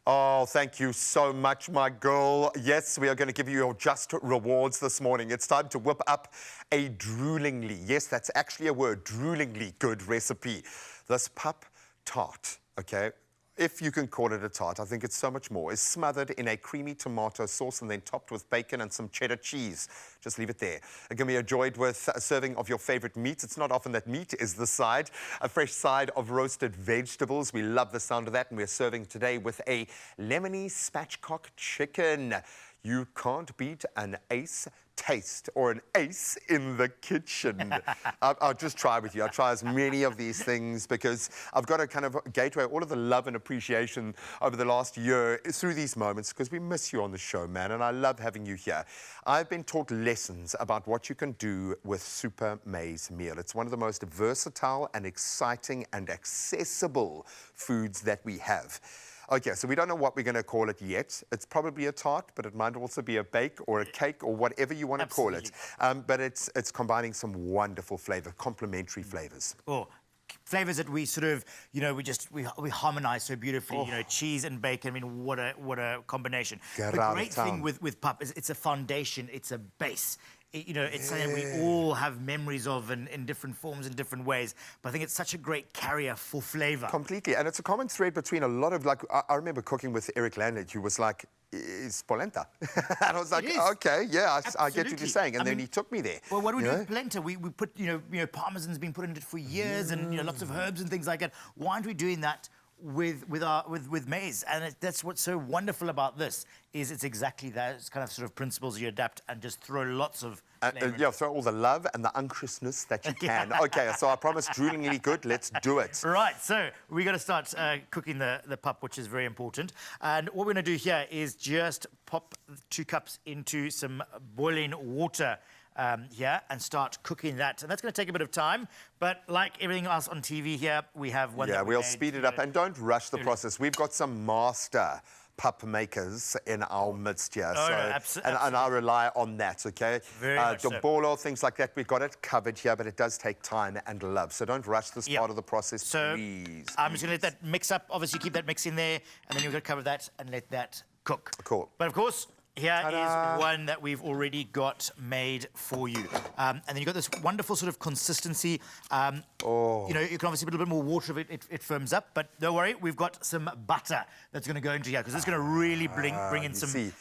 Oh, thank you so much, my girl. Yes, we are going to give you your just rewards this morning. It's time to whip up a droolingly, yes, that's actually a word, droolingly good recipe. This pup tart, okay? If you can call it a tart, I think it's so much more. It's smothered in a creamy tomato sauce and then topped with bacon and some cheddar cheese. Just leave it there. It can be enjoyed with a serving of your favorite meat. It's not often that meat is the side. A fresh side of roasted vegetables. We love the sound of that, and we're serving today with a Lemony Spatchcock chicken. You can't beat an ace taste or an ace in the kitchen. I'll just try with you. I'll try as many of these things because I've got to kind of gateway all of the love and appreciation over the last year through these moments because we miss you on the show, man, and I love having you here. I've been taught lessons about what you can do with Super Maize meal. It's one of the most versatile and exciting and accessible foods that we have. Okay, so we don't know what we're going to call it yet. It's probably a tart, but it might also be a bake or a cake or whatever you want to call it. But it's combining some wonderful flavor, complementary flavors. Oh, flavors that we sort of, you know, we harmonize so beautifully. You know, cheese and bacon. I mean, what a combination. The great thing with pup is it's a foundation. It's a base. You know, it's something we all have memories of in different forms, in different ways. But I think it's such a great carrier for flavor. Completely. And it's a common thread between a lot of, like, I remember cooking with Eric Landage, who was like, it's polenta. And I was like, okay, yeah, I get what you're saying. And then he took me there. Well, what do we do with polenta? We put, you know, Parmesan's been put into it for years and, you know, lots of herbs and things like that. Why aren't we doing that with maize? And that's what's so wonderful about this is it's exactly those kind of sort of principles you adapt and just throw lots of yeah, throw all the love and the unctuousness that you can. Okay, so I promise droolingly good. Let's do it. Right, so we got to start cooking the pup, which is very important. And what we're going to do here is just pop 2 cups into some boiling water here and start cooking that. And that's going to take a bit of time, but like everything else on TV here, we have one. Yeah, we'll speed it up and don't rush the process. We've got some master pup makers in our midst here. Oh, so, no, absolutely. And I rely on that, okay? Very much so. Bolo, things like that, we've got it covered here, but it does take time and love. So don't rush this part of the process, please. I'm just going to let that mix up. Obviously, keep that mix in there, and then you're going to cover that and let that cook. Cool. But of course, here is one that we've already got made for you. And then you've got this wonderful sort of consistency. You know, you can obviously put a little bit more water if it firms up, but don't worry, we've got some butter that's going to go into here, because it's going to really bring in some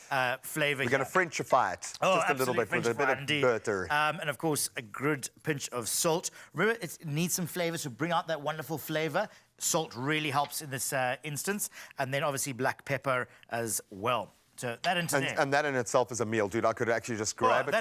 flavour. We're going to Frenchify it just a little bit with a bit of butter. And of course, a good pinch of salt. Remember, it needs some flavour, so bring out that wonderful flavour. Salt really helps in this instance. And then obviously black pepper as well. So that into there. And that in itself is a meal, dude. I could actually just grab it,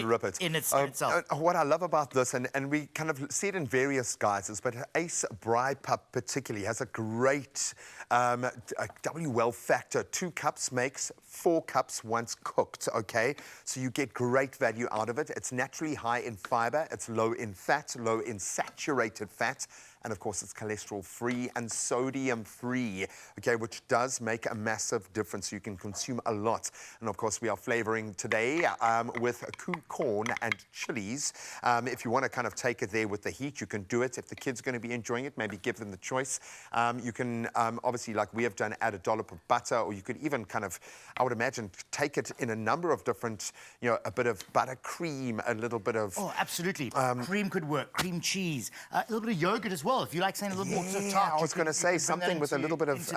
rip it. In itself. What I love about this, and we kind of see it in various guises, but Ace Braai Pup particularly has a great WL factor. 2 cups makes 4 cups once cooked, okay? So you get great value out of it. It's naturally high in fiber. It's low in fat, low in saturated fat. And of course, it's cholesterol-free and sodium-free, okay, which does make a massive difference. You can consume a lot. And of course, we are flavoring today with corn and chilies. If you want to kind of take it there with the heat, you can do it. If the kids are going to be enjoying it, maybe give them the choice. You can obviously, like we have done, add a dollop of butter, or you could even kind of, I would imagine, take it in a number of different, you know, a bit of buttercream, a little bit of... Oh, absolutely. Cream could work, cream cheese, a little bit of yogurt as well. If you like saying a little more sort of tart. I was going to say something with a little bit of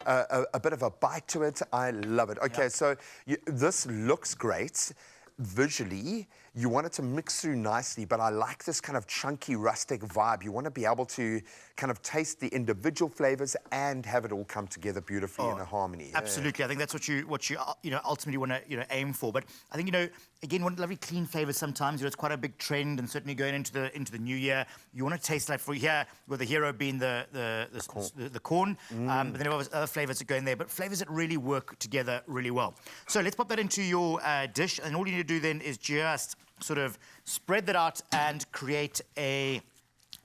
a bit of a bite to it. I love it. Okay, so this looks great visually. You want it to mix through nicely, but I like this kind of chunky, rustic vibe. You want to be able to kind of taste the individual flavors and have it all come together beautifully in a harmony. Absolutely. I think that's what you ultimately want to aim for. But I think, again, one lovely clean flavors sometimes. It's quite a big trend, and certainly going into the new year, you want to taste like for here, with the hero being the corn, but then there are other flavors that go in there, but flavors that really work together really well. So let's pop that into your dish, and all you need to do then is just sort of spread that out and create a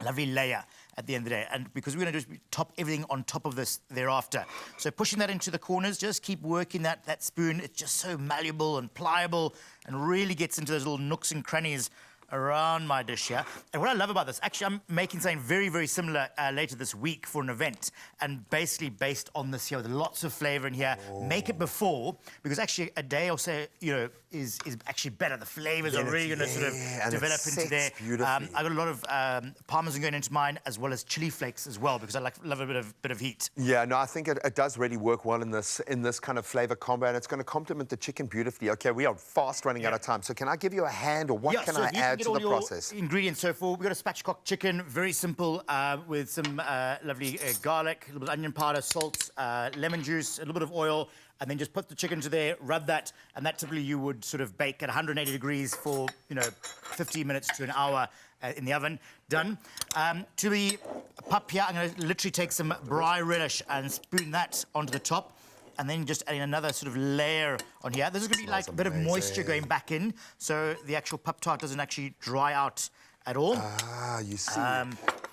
lovely layer at the end of the day. And because we're going to just top everything on top of this thereafter. So pushing that into the corners, just keep working that spoon. It's just so malleable and pliable and really gets into those little nooks and crannies around my dish here. And what I love about this, actually, I'm making something very, very similar later this week for an event, and basically based on this here, with lots of flavour in here. Make it before, because actually a day or so, you know, is actually better. The flavours are really going to sort of develop into there. I got a lot of parmesan going into mine, as well as chili flakes as well, because I love a bit of heat. Yeah, no, I think it does really work well in this kind of flavour combo, and it's going to complement the chicken beautifully. Okay, we are fast running out of time, so can I give you a hand, or what can I add to the process? Ingredients. So we've got a spatchcock chicken, very simple, with some lovely garlic, a little bit of onion powder, salt, lemon juice, a little bit of oil, and then just put the chicken into there, rub that, and that typically you would sort of bake at 180 degrees for, 15 minutes to an hour in the oven. Done. To the pup here, I'm going to literally take some braai relish and spoon that onto the top, and then just adding another sort of layer on here. This is going to be like a bit of moisture going back in, so the actual pup tart doesn't actually dry out at all. Ah, you see.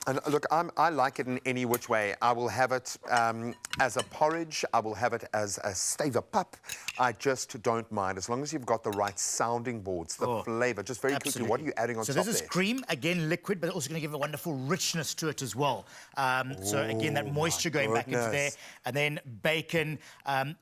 And look, I like it in any which way. I will have it as a porridge. I will have it as a stave pup. I just don't mind, as long as you've got the right sounding boards, the flavour. Just very quickly, what are you adding on top there? So this is cream, again, liquid, but also going to give a wonderful richness to it as well. So again, that moisture going back into there. And then bacon.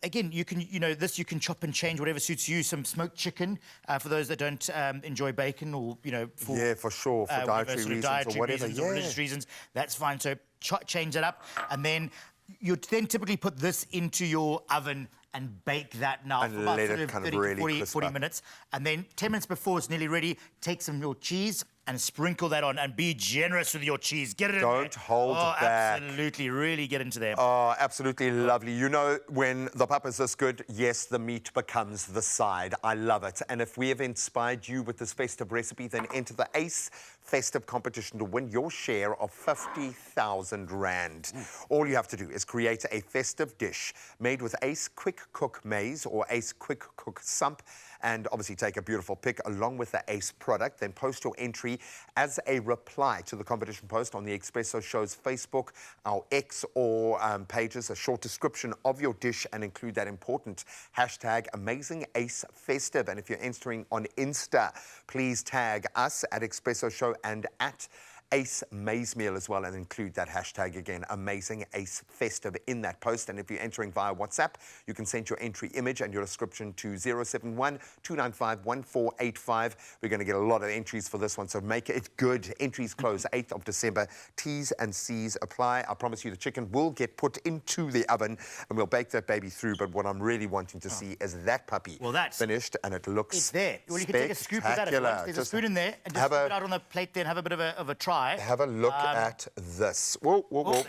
Again, you can, this you can chop and change, whatever suits you. Some smoked chicken for those that don't enjoy bacon, or, for sure, for dietary reasons or whatever. Or religious reasons. That's fine. So change that up, and then you then typically put this into your oven and bake that now for about 30 to 40 minutes. And then 10 minutes before it's nearly ready, take some of your cheese and sprinkle that on, and be generous with your cheese. Get it in there. Don't hold back. Absolutely, really get into there. Oh, absolutely lovely. You know, when the pup is this good, yes, the meat becomes the side. I love it. And if we have inspired you with this festive recipe, then enter the ACE Festive competition to win your share of 50,000 Rand. All you have to do is create a festive dish made with ACE Quick Cook Maize or ACE Quick Cook Sump, and obviously take a beautiful pic along with the ACE product. Then post your entry as a reply to the competition post on the Expresso Show's Facebook, our X or pages, a short description of your dish, and include that important hashtag #AmazingAceFestive. And if you're entering on Insta, please tag us at Expresso Show and at Ace Maize Meal as well, and include that hashtag again, Amazing Ace Festive, in that post. And if you're entering via WhatsApp, you can send your entry image and your description to 071 295 1485. We're going to get a lot of entries for this one, so make it good. Entries close 8th of December. T's and C's apply. I promise you the chicken will get put into the oven and we'll bake that baby through. But what I'm really wanting to see is that puppy finished, and it looks it's there. Well, you can take a scoop of that. There's a spoon in there, and just put it out on the plate there and have a bit of a try. Have a look at this. Whoa,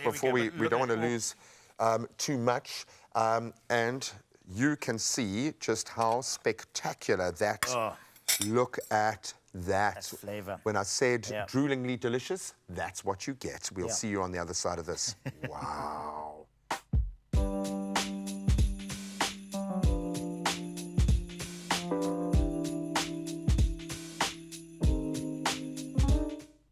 before we don't want to lose too much. And you can see just how spectacular that... Look at that. That's flavour. When I said droolingly delicious, that's what you get. We'll see you on the other side of this. Wow.